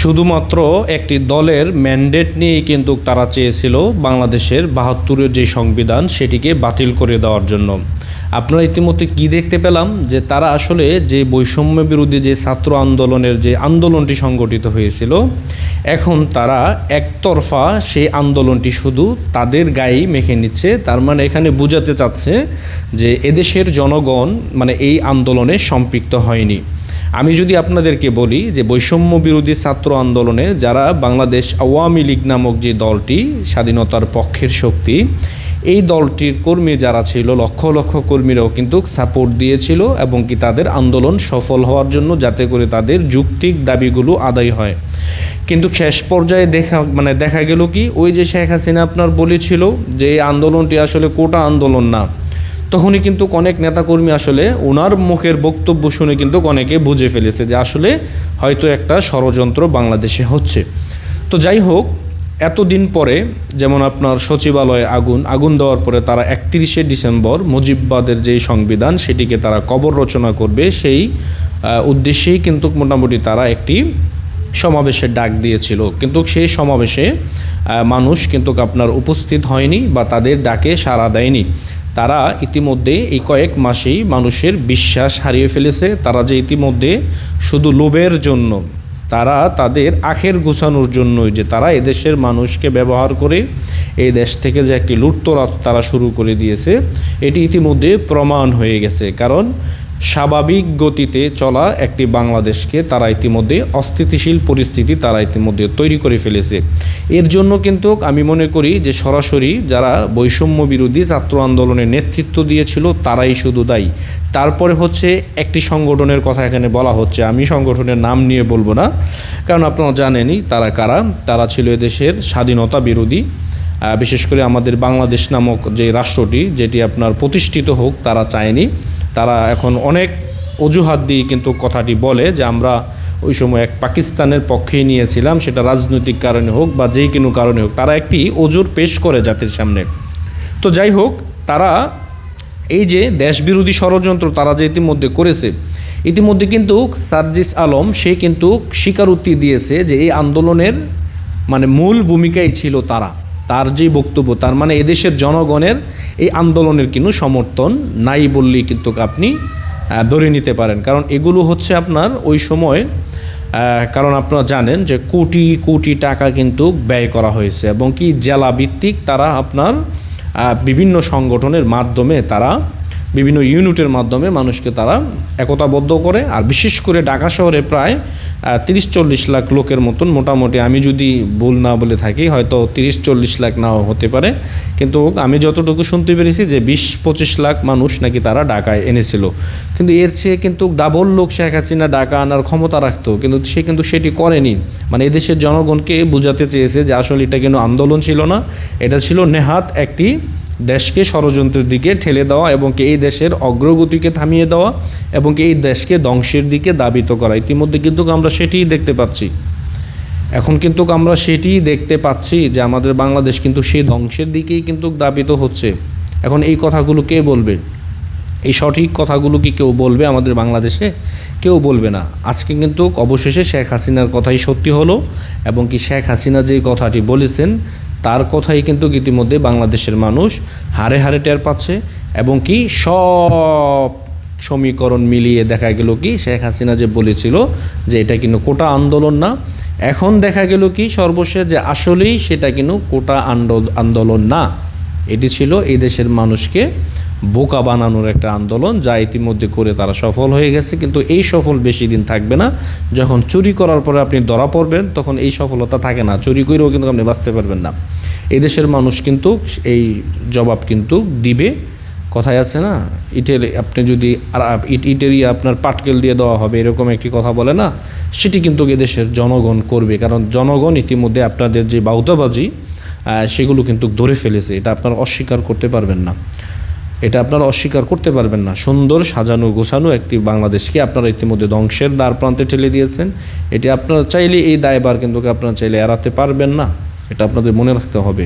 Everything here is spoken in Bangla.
শুধুমাত্র একটি দলের ম্যান্ডেট নিয়েই কিন্তু তারা চেয়েছিল বাংলাদেশের ৭২-এর যে সংবিধান সেটিকে বাতিল করে দেওয়ার জন্য। আপনারা ইতিমধ্যে কি দেখতে পেলাম যে তারা আসলে যে বৈষম্য বিরোধী যে ছাত্র আন্দোলনের যে আন্দোলনটি সংগঠিত হয়েছিল, এখন তারা একতরফা সেই আন্দোলনটি শুধু তাদের গায়েই মেখে নিচ্ছে। তার মানে এখানে বোঝাতে চাচ্ছে যে এদেশের জনগণ মানে এই আন্দোলনে সম্পৃক্ত হয়নি। আমি যদি আপনাদেরকে বলি যে বৈষম্য বিরোধী ছাত্র আন্দোলনে যারা বাংলাদেশ আওয়ামী লীগ নামক যে দলটি, স্বাধীনতার পক্ষের শক্তি, এই দলটির কর্মী যারা ছিল, লক্ষ লক্ষ কর্মীরাও কিন্তু সাপোর্ট দিয়েছিল এবং কি তাদের আন্দোলন সফল হওয়ার জন্য, যাতে করে তাদের যৌক্তিক দাবিগুলো আদায় হয়। কিন্তু শেষ পর্যায়ে দেখা গেল কি, ওই যে শেখ হাসিনা আপনার বলেছিল যে এই আন্দোলনটি আসলে কোটা আন্দোলন না, তখনই কিন্তু অনেক নেতাকর্মী আসলে ওনার মুখের বক্তব্য শুনে কিন্তু অনেকে বুঝে ফেলেছে যে আসলে হয়তো একটা ষড়যন্ত্র বাংলাদেশে হচ্ছে। তো যাই হোক, এতদিন পরে যেমন আপনার সচিবালয়ে আগুন দেওয়ার পরে তারা ৩১শে ডিসেম্বর মুজিববাদের যেই সংবিধান সেটিকে তারা কবর রচনা করবে, সেই উদ্দেশ্যেই কিন্তু মোটামুটি তারা একটি সমাবেশের ডাক দিয়েছিল। কিন্তু সেই সমাবেশে মানুষ কিন্তু আপনার উপস্থিত হয়নি বা তাদের ডাকে সাড়া দেয়নি। তারা ইতিমধ্যে এই কয়েক মাসেই মানুষের বিশ্বাস হারিয়ে ফেলেছে। তারা যে ইতিমধ্যে শুধু লোভের জন্য, তারা তাদের আখের গোছানোর জন্যই যে তারা এদেশের মানুষকে ব্যবহার করে এই দেশ থেকে যে একটি লুটতরাজ তারা শুরু করে দিয়েছে, এটি ইতিমধ্যে প্রমাণ হয়ে গেছে। কারণ স্বাভাবিক গতিতে চলা একটি বাংলাদেশকে তারা ইতিমধ্যে অস্থিতিশীল পরিস্থিতি তারা ইতিমধ্যে তৈরি করে ফেলেছে। এর জন্য কিন্তু আমি মনে করি যে সরাসরি যারা বৈষম্য বিরোধী ছাত্র আন্দোলনের নেতৃত্ব দিয়েছিল তারাই শুধু দায়ী। তারপরে হচ্ছে একটি সংগঠনের কথা এখানে বলা হচ্ছে, আমি সংগঠনের নাম নিয়ে বলবো না, কারণ আপনারা জানেনই তারা কারা। তারা ছিল এদেশের স্বাধীনতা বিরোধী, বিশেষ করে আমাদের বাংলাদেশ নামক যে রাষ্ট্রটি, যেটি আপনার প্রতিষ্ঠিত হোক তারা চায়নি। তারা এখন অনেক অজুহাত দিয়ে কিন্তু কথাটি বলে যে আমরা ওই সময় এক পাকিস্তানের পক্ষেই নিয়েছিলাম, সেটা রাজনৈতিক কারণে হোক বা যেই কোনো কারণে হোক, তারা একটি ওজোর পেশ করে জাতির সামনে। তো যাই হোক, তারা এই যে দেশবিরোধী ষড়যন্ত্র তারা যে ইতিমধ্যে করেছে, ইতিমধ্যে কিন্তু সার্জিস আলম সে কিন্তু স্বীকারোক্তি দিয়েছে যে এই আন্দোলনের মানে মূল ভূমিকাই ছিল তার যে বক্তব্য, তার মানে এদেশের জনগণের এই আন্দোলনের কিন্তু সমর্থন নাই বললেই কিন্তু আপনি ধরে নিতে পারেন। কারণ এগুলো হচ্ছে আপনার ওই সময়, কারণ আপনারা জানেন যে কোটি কোটি টাকা কিন্তু ব্যয় করা হয়েছে এবং কি জেলা ভিত্তিক তারা আপনার বিভিন্ন সংগঠনের মাধ্যমে, তারা বিভিন্ন ইউনিটের মাধ্যমে মানুষকে তারা একতাবদ্ধ করে। আর বিশেষ করে ঢাকা শহরে প্রায় ৩০-৪০ লাখ লোকের মতন, মোটামুটি আমি যদি ভুল না বলে থাকি হয়তো ৩০-৪০ লাখ নাও হতে পারে, কিন্তু আমি যতটুকু শুনতে পেরেছি যে ২০-২৫ লাখ মানুষ নাকি তারা ঢাকায় এনেছিল। কিন্তু এর চেয়ে কিন্তু ডাবল লোক শেখ হাসিনা ঢাকা আনার ক্ষমতা রাখতো, কিন্তু সে কিন্তু সেটি করেনি। মানে এদেশের জনগণকে বোঝাতে চেয়েছে যে আসলে এটা কিন্তু আন্দোলন ছিল না, এটা ছিল নেহাত একটি দেশকে ষড়যন্ত্রের দিকে ঠেলে দেওয়া এবং এই দেশের অগ্রগতিকে থামিয়ে দেওয়া এবং এই দেশকে ধ্বংসের দিকে ধাবিত করা। ইতিমধ্যে কিন্তু আমরা সেটিই দেখতে পাচ্ছি। এখন কিন্তু আমরা সেটিই দেখতে পাচ্ছি যে আমাদের বাংলাদেশ কিন্তু সেই ধ্বংসের দিকেই কিন্তু ধাবিত হচ্ছে। এখন এই কথাগুলো কে বলবে? এই সঠিক কথাগুলো কি কেউ বলবে আমাদের বাংলাদেশে? কেউ বলবে না। আজকে কিন্তু অবশেষে শেখ হাসিনার কথাই সত্যি হলো এবং কি শেখ হাসিনা যে কথাটি বলেছেন তার কথাই কিন্তু ইতিমধ্যে বাংলাদেশের মানুষ হাড়ে হাড়ে টের পাচ্ছে এবং কি সব সমীকরণ মিলিয়ে দেখা গেল কি শেখ হাসিনা যে বলেছিল যে এটা কিন্তু কোটা আন্দোলন না, এখন দেখা গেল কি সর্বশেষ যে আসলেই সেটা কিন্তু কোটা আন্দোলন না, এটি ছিল এই দেশের মানুষকে বোকা বানানোর একটা আন্দোলন, যা ইতিমধ্যে করে তারা সফল হয়ে গেছে। কিন্তু এই সফল বেশি দিন থাকবে না। যখন চুরি করার পরে আপনি ধরা পড়বেন তখন এই সফলতা থাকে না, চুরি করেও কিন্তু আপনি বাঁচতে পারবেন না। এই দেশের মানুষ কিন্তু এই জবাব কিন্তু দিবে। কথায় আছে না, ইটের আপনি যদি ইটেরই আপনার পাটকেল দিয়ে দেওয়া হবে, এরকম একটি কথা বলে না, সেটি কিন্তু এদেশের জনগণ করবে। কারণ জনগণ ইতিমধ্যে আপনাদের যে বাউতাবাজি সেগুলো কিন্তু ধরে ফেলেছে, এটা আপনারা অস্বীকার করতে পারবেন না, এটা আপনারা অস্বীকার করতে পারবেন না। সুন্দর সাজানো গোছানো একটি বাংলাদেশকে আপনারা ইতিমধ্যে ধ্বংসের দ্বার প্রান্তে ঠেলে দিয়েছেন। এটি আপনারা চাইলে এই দায়ভার কিন্তু আপনারা চাইলে এড়াতে পারবেন না, এটা আপনাদের মনে রাখতে হবে।